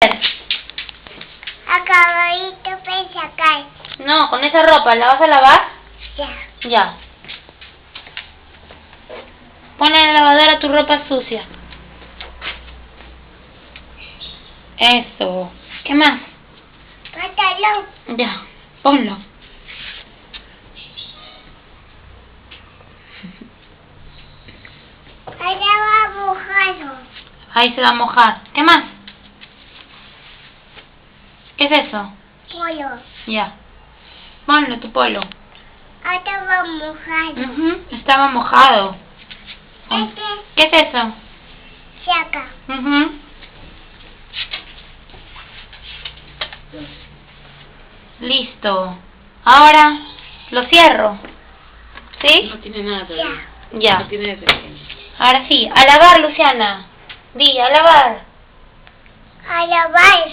hacer? Acabadito para sacar. No, con esa ropa, ¿la vas a lavar? Ya. Ya. Pon en la lavadora tu ropa sucia. Eso. ¿Qué más? Pantalón. Ya, ponlo. Allá va mojado. Ahí se va a mojar. ¿Qué más? ¿Qué es eso? Polo. Ya. Ponlo, tu polo. Allá va mojado. Estaba mojado. Este ¿Qué es eso? saca. Listo. Ahora lo cierro. ¿Sí? No tiene nada todavía. Ya. No tiene detergente. Ahora sí. A lavar, Luciana. Di, a lavar. A lavar